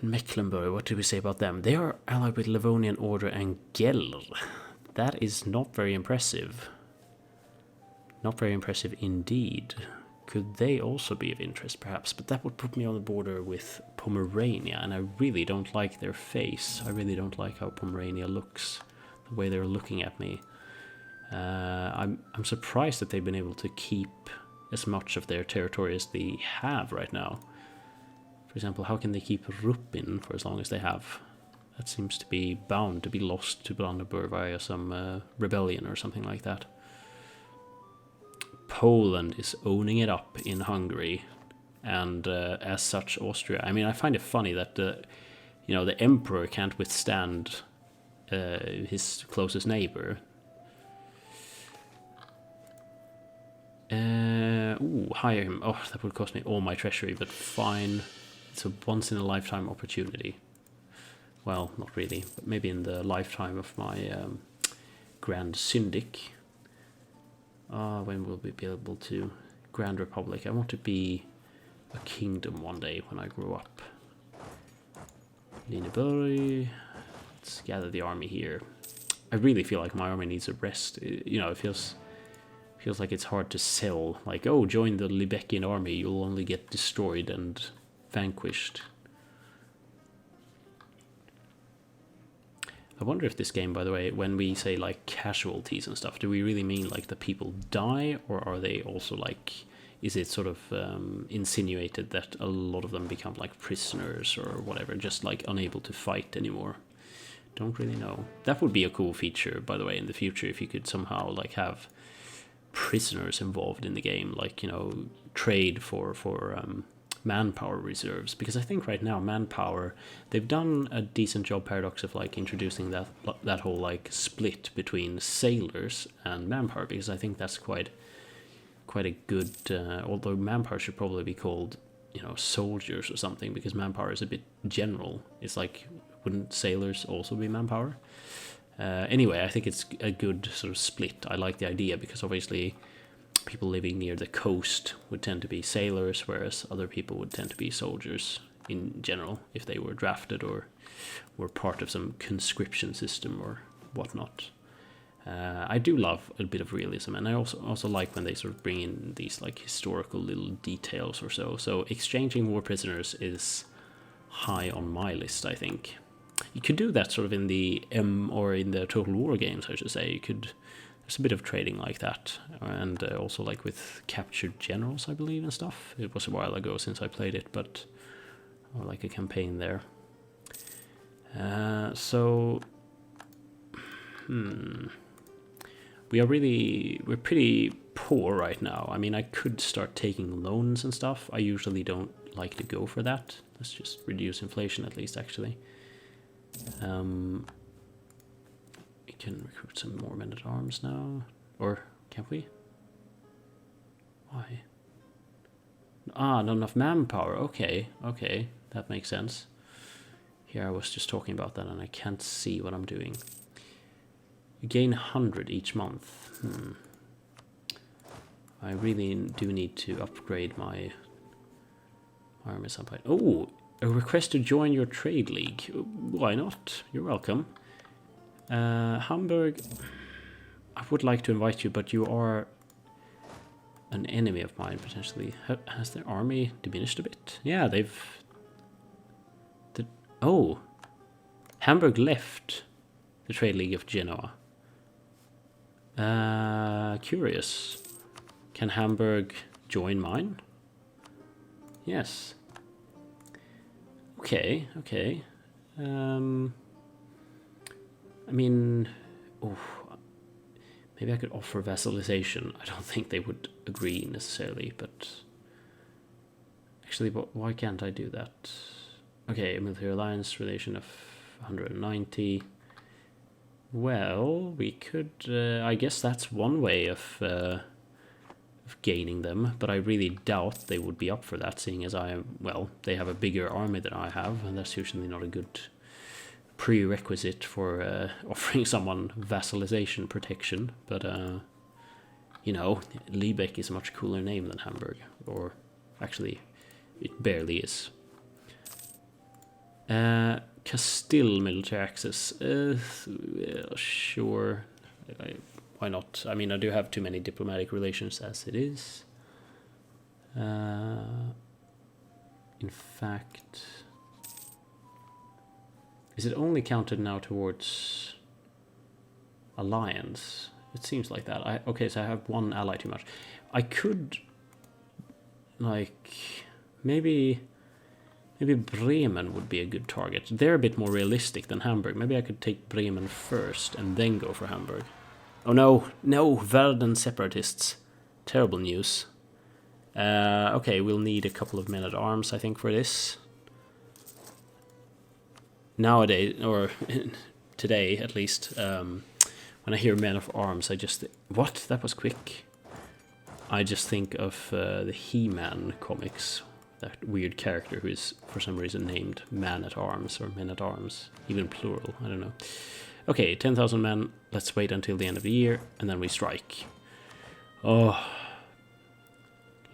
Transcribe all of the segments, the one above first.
And Mecklenburg, what do we say about them? They are allied with Livonian Order and Gel. That is not very impressive. Not very impressive indeed. Could they also be of interest, perhaps? But that would put me on the border with Pomerania, and I really don't like their face. I really don't like how Pomerania looks, the way they're looking at me. I'm surprised that they've been able to keep as much of their territory as they have right now. For example, how can they keep Rupin for as long as they have? That seems to be bound to be lost to Brandenburg via some rebellion or something like that. Poland is owning it up in Hungary, and as such Austria. I mean, I find it funny that the emperor can't withstand his closest neighbor. Hire him. Oh, that would cost me all my treasury, but fine. It's a once-in-a-lifetime opportunity. Well, not really, but maybe in the lifetime of my Grand Syndic. When will we be able to? Grand Republic. I want to be a kingdom one day when I grow up. Lineberg. Let's gather the army here. I really feel like my army needs a rest. It feels like it's hard to sell. Like, oh, join the Lübeckian army. You'll only get destroyed and vanquished. I wonder if this game, by the way, when we say like casualties and stuff, do we really mean like the people die, or are they also like, is it sort of insinuated that a lot of them become like prisoners or whatever, just like unable to fight anymore? Don't really know. That would be a cool feature, by the way, in the future, if you could somehow like have prisoners involved in the game, like, trade for manpower reserves, because I think right now manpower, they've done a decent job, Paradox, of like introducing that whole like split between sailors and manpower, because I think that's quite a good although manpower should probably be called soldiers or something, because manpower is a bit general. It's like, wouldn't sailors also be manpower? Anyway, I think it's a good sort of split. I like the idea, because obviously people living near the coast would tend to be sailors, whereas other people would tend to be soldiers in general, if they were drafted or were part of some conscription system or whatnot. I do love a bit of realism, and I also like when they sort of bring in these like historical little details or so. So exchanging war prisoners is high on my list, I think. You could do that sort of in the or in the Total War games, I should say. There's a bit of trading like that, and also like with captured generals, I believe, and stuff. It was a while ago since I played it, but I like a campaign there. We're pretty poor right now. I mean, I could start taking loans and stuff. I usually don't like to go for that. Let's just reduce inflation at least, actually. We can recruit some more men-at-arms now. Or can't we? Why? Not enough manpower. Okay, that makes sense. Here I was just talking about that and I can't see what I'm doing. You gain 100 each month. I really do need to upgrade my army at some point. Oh, a request to join your trade league. Why not? You're welcome. Hamburg, I would like to invite you, but you are an enemy of mine, potentially. Has their army diminished a bit? Yeah, oh, Hamburg left the trade league of Genoa. Curious. Can Hamburg join mine? Yes. Okay. I mean, maybe I could offer vassalization. I don't think they would agree necessarily, but actually, why can't I do that? Okay, a military alliance relation of 190. Well, we could. I guess that's one way of gaining them, but I really doubt they would be up for that, seeing as they have a bigger army than I have, and that's usually not a good prerequisite for offering someone vassalization protection. But Lübeck is a much cooler name than Hamburg, or actually it barely is. Castile military access. Sure. Why not? I mean, I do have too many diplomatic relations as it is. In fact, is it only counted now towards alliance? It seems like that. Okay, so I have one ally too much. I could, like, maybe Bremen would be a good target. They're a bit more realistic than Hamburg. Maybe I could take Bremen first and then go for Hamburg. Oh no, Verden separatists. Terrible news. Okay, we'll need a couple of men at arms, I think, for this. Nowadays, or today at least, when I hear men of arms, I just... What? That was quick. I just think of the He-Man comics. That weird character who is, for some reason, named Man at Arms or Men at Arms. Even plural, I don't know. Okay, 10,000 men. Let's wait until the end of the year, and then we strike. Oh...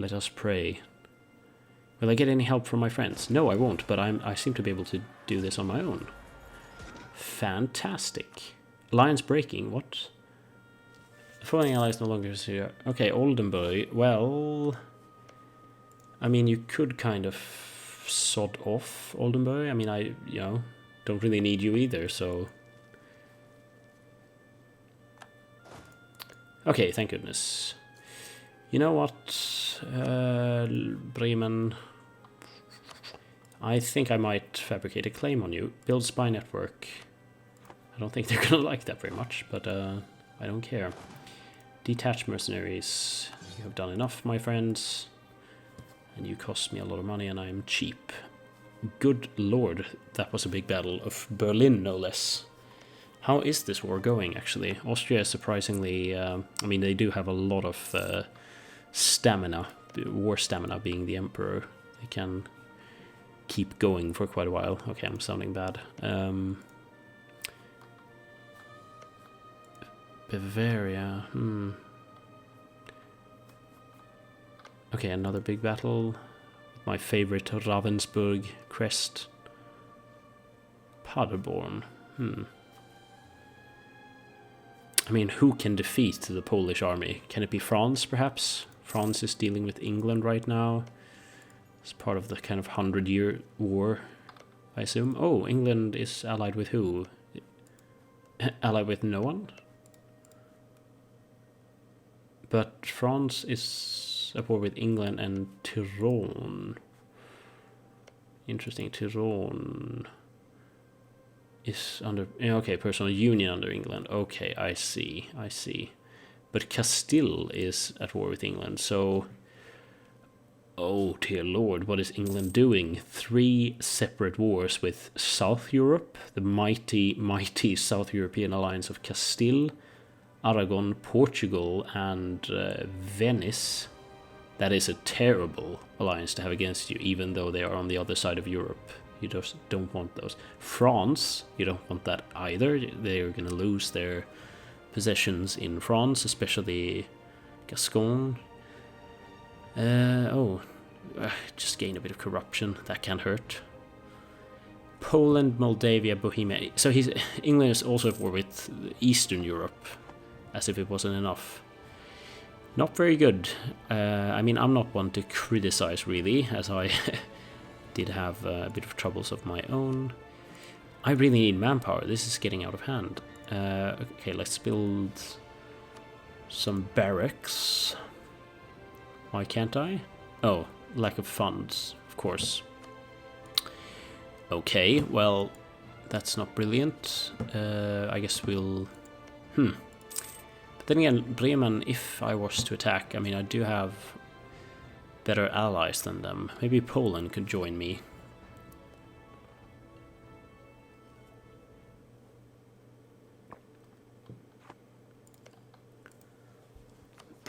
Let us pray. Will I get any help from my friends? No, I won't, but I seem to be able to do this on my own. Fantastic. Alliance breaking, what? The following allies no longer here. Okay, Oldenburg. Well, I mean, you could kind of sod off Oldenburg. I mean, I don't really need you either, so... Okay, thank goodness. You know what, Bremen, I think I might fabricate a claim on you. Build spy network. I don't think they're gonna like that very much, but I don't care. Detached mercenaries. You have done enough, my friends. And you cost me a lot of money and I'm cheap. Good lord, that was a big battle of Berlin, no less. How is this war going, actually? Austria is surprisingly... I mean, they do have a lot of... stamina, war stamina, being the emperor. They can keep going for quite a while. Okay, I'm sounding bad. Bavaria, Okay, another big battle. My favorite Ravensburg crest. Paderborn, I mean, who can defeat the Polish army? Can it be France, perhaps? France is dealing with England right now. It's part of the kind of 100-year war, I assume. Oh, England is allied with who? Allied with no one? But France is at war with England and Tyrone. Interesting, Tyrone is under... Okay, personal union under England. Okay, I see. But Castile is at war with England, so... Oh, dear lord, what is England doing? 3 separate wars with South Europe, the mighty South European alliance of Castile, Aragon, Portugal, and Venice. That is a terrible alliance to have against you, even though they are on the other side of Europe. You just don't want those. France, you don't want that either. They're going to lose their possessions in France, especially Gascon. Just gain a bit of corruption. That can hurt. Poland, Moldavia, Bohemia. So England is also at war with Eastern Europe, as if it wasn't enough. Not very good. I mean, I'm not one to criticize, really, as I did have a bit of troubles of my own. I really need manpower. This is getting out of hand. Okay, let's build some barracks. Why can't I? Oh, lack of funds, of course. Okay, well, that's not brilliant. I guess we'll... But then again, Bremen, if I was to attack, I mean, I do have better allies than them. Maybe Poland could join me.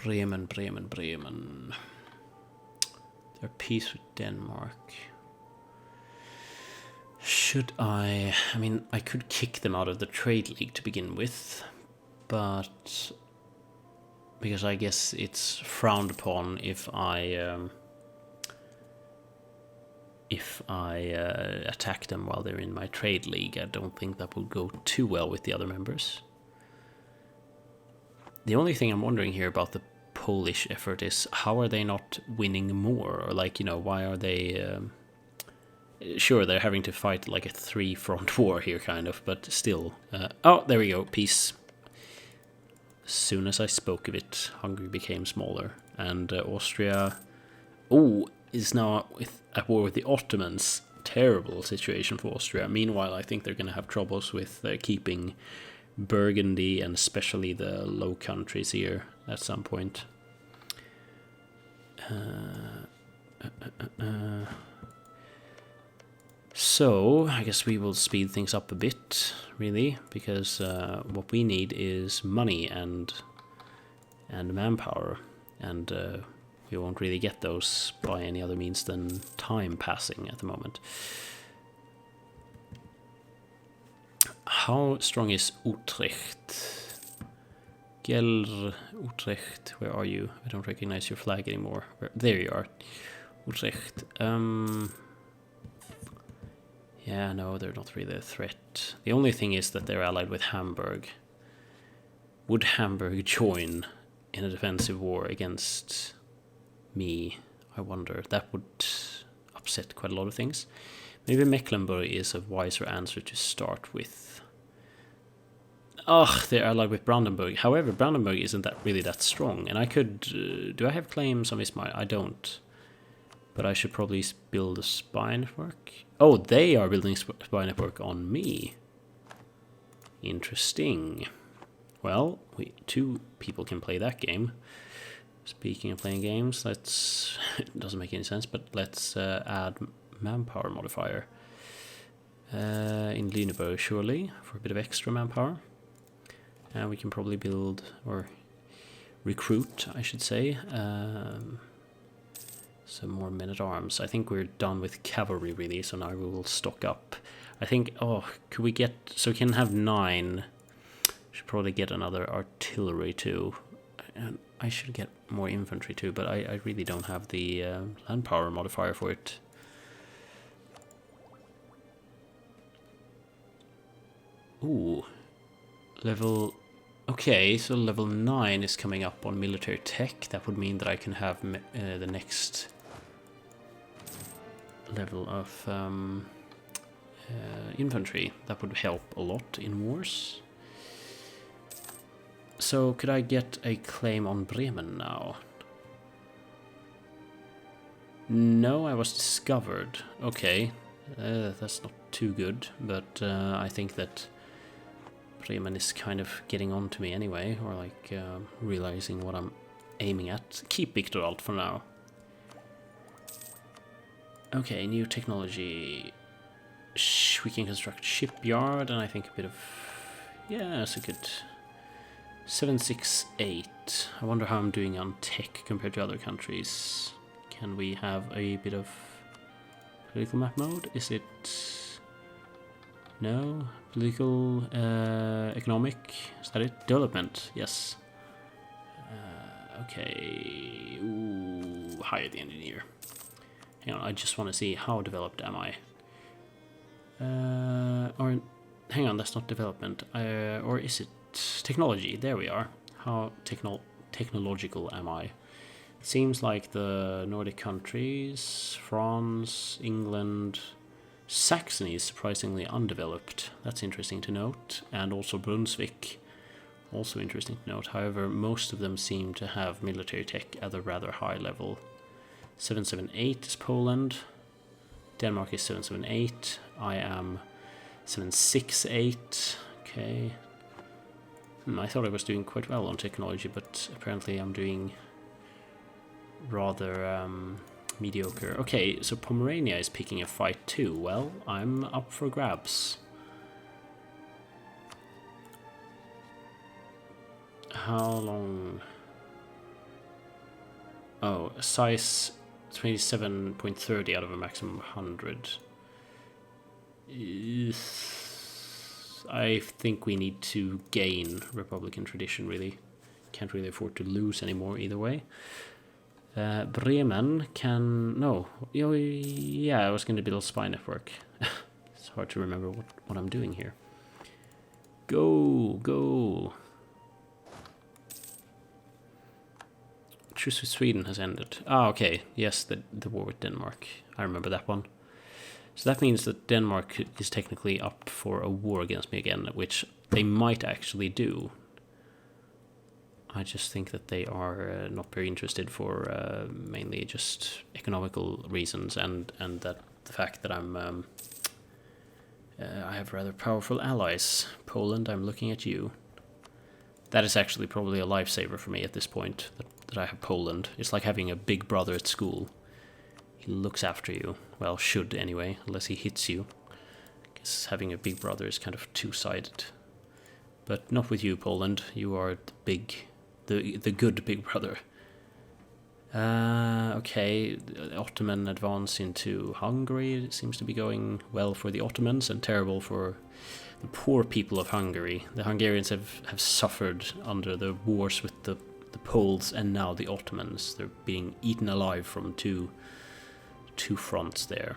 Bremen. They're at peace with Denmark. Should I mean, I could kick them out of the trade league to begin with, but because I guess it's frowned upon if I if I attack them while they're in my trade league. I don't think that will go too well with the other members. The only thing I'm wondering here about the Polish effort is how are they not winning more? Or like, you know, why are they... sure, they're having to fight like a 3-front war here, kind of, but still. Oh, there we go, peace. As soon as I spoke of it, Hungary became smaller. And Austria... Oh, is now at war with the Ottomans. Terrible situation for Austria. Meanwhile, I think they're going to have troubles with keeping Burgundy and especially the Low Countries here at some point. So, I guess we will speed things up a bit, really, because what we need is money and manpower, and we won't really get those by any other means than time passing at the moment. How strong is Utrecht? Utrecht, where are you? I don't recognize your flag anymore. There you are. Utrecht. Yeah, no, they're not really a threat. The only thing is that they're allied with Hamburg. Would Hamburg join in a defensive war against me? I wonder. That would upset quite a lot of things. Maybe Mecklenburg is a wiser answer to start with. Ugh, they're allied with Brandenburg. However, Brandenburg isn't really that strong. And I could... do I have claims on Ismail? I don't. But I should probably build a spy network. Oh, they are building a spy network on me. Interesting. Well, two people can play that game. Speaking of playing games, let's... it doesn't make any sense, but let's add manpower modifier. In Lüneburg, surely, for a bit of extra manpower. And we can probably build, or recruit, I should say, some more men-at-arms. I think we're done with cavalry, really, so now we will stock up. I think, oh, could we get... so we can have 9. Should probably get another artillery, too. And I should get more infantry, too, but I really don't have the land power modifier for it. Ooh. Level... okay, so level 9 is coming up on military tech. That would mean that I can have the next level of infantry. That would help a lot in wars. So could I get a claim on Bremen now? No, I was discovered. Okay, that's not too good, but I think that Bremen is kind of getting on to me anyway, or like realizing what I'm aiming at. Keep Victor Alt for now. Okay, new technology. We can construct shipyard, and I think a bit of... yeah, that's a good... 768. I wonder how I'm doing on tech compared to other countries. Can we have a bit of political map mode? Is it... no? Political, economic, is that it? Development, yes. Okay, ooh, hire the engineer. Hang on, I just want to see how developed am I. Or, hang on, that's not development. Or is it technology? There we are. How technological am I? It seems like the Nordic countries, France, England... Saxony is surprisingly undeveloped. That's interesting to note. And also Brunswick, also interesting to note. However, most of them seem to have military tech at a rather high level. 778 is Poland. Denmark is 778. I am 768. Okay. I thought I was doing quite well on technology, but apparently I'm doing rather... mediocre. Okay, so Pomerania is picking a fight too. Well, I'm up for grabs. How long? Oh, size 27.30 out of a maximum of 100. I think we need to gain Republican tradition, really. Can't really afford to lose anymore either way. Bremen can... No. Yeah, I was going to build a spy network. It's hard to remember what I'm doing here. Go, go. Truce with Sweden has ended. Ah, okay. Yes, the war with Denmark. I remember that one. So that means that Denmark is technically up for a war against me again, which they might actually do. I just think that they are not very interested for mainly just economical reasons, and that the fact that I have rather powerful allies. Poland, I'm looking at you. That is actually probably a lifesaver for me at this point, that I have Poland. It's like having a big brother at school. He looks after you. Well, should anyway, unless he hits you. I guess having a big brother is kind of two-sided. But not with you, Poland. You are the good big brother. Okay, the Ottoman advance into Hungary. It seems to be going well for the Ottomans and terrible for the poor people of Hungary. The Hungarians have suffered under the wars with the Poles and now the Ottomans. They're being eaten alive from two fronts there.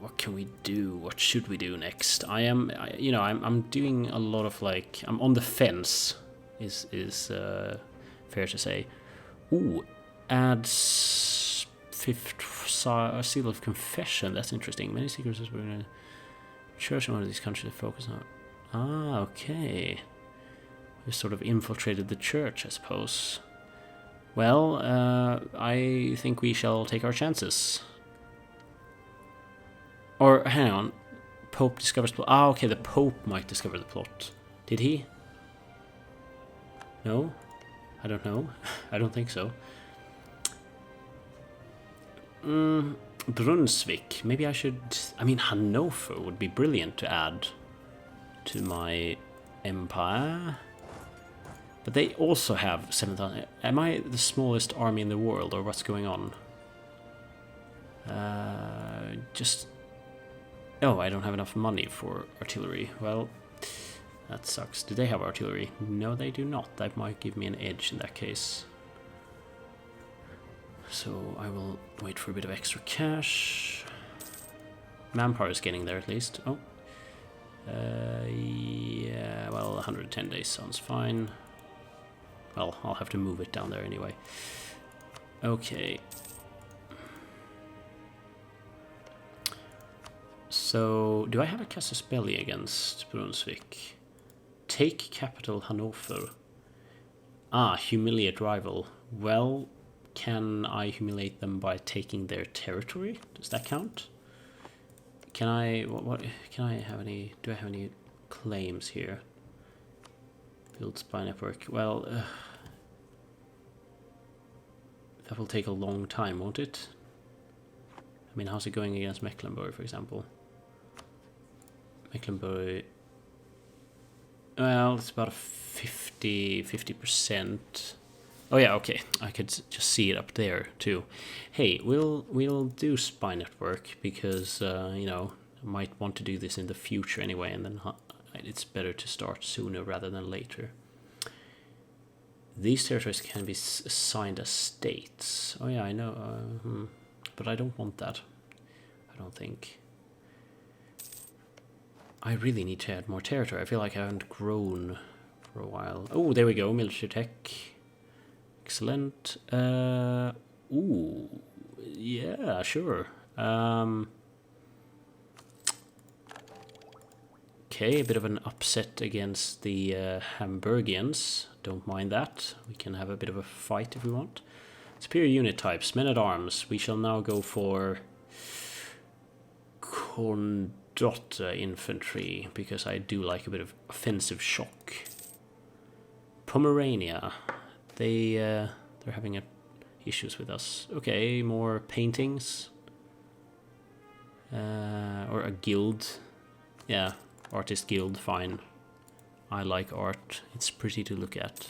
What can we do? What should we do next? I'm doing a lot of like, I'm on the fence. Is fair to say. Ooh, adds seal of confession. That's interesting. Many secrets were in a church in one of these countries to focus on. Ah, okay. We sort of infiltrated the church, I suppose. Well, I think we shall take our chances. Or, hang on. Pope discovers plot. Ah, okay, the Pope might discover the plot. Did he? No? I don't know. I don't think so. Brunswick. Maybe I should... I mean, Hanover would be brilliant to add to my empire. But they also have 7,000... Am I the smallest army in the world, or what's going on? Oh, I don't have enough money for artillery. Well, that sucks. Do they have artillery? No, they do not. That might give me an edge in that case. So I will wait for a bit of extra cash. Manpower is getting there at least. Oh. Yeah, well, 110 days sounds fine. Well, I'll have to move it down there anyway. Okay. So, do I have a casus belli against Brunswick? Take capital Hanover. Ah, humiliate rival. Well, can I humiliate them by taking their territory? Does that count? Can I... What can I have any... Do I have any claims here? Build spy network. Well, that will take a long time, won't it? I mean, how's it going against Mecklenburg, for example? Mecklenburg... Well, it's about a 50%. Oh yeah, okay. I could just see it up there too. Hey, we'll do spy network because you know, I might want to do this in the future anyway, and then it's better to start sooner rather than later. These territories can be assigned as states. Oh yeah, I know, but I don't want that. I don't think. I really need to add more territory. I feel like I haven't grown for a while. Oh, there we go, military tech. Excellent. Ooh, yeah, sure. Okay, a bit of an upset against the Hamburgians. Don't mind that. We can have a bit of a fight if we want. Superior unit types, men-at-arms. We shall now go for Condotte infantry, because I do like a bit of offensive shock. Pomerania. They're having issues with us. Okay, more paintings. Or a guild. Yeah, artist guild, fine. I like art. It's pretty to look at.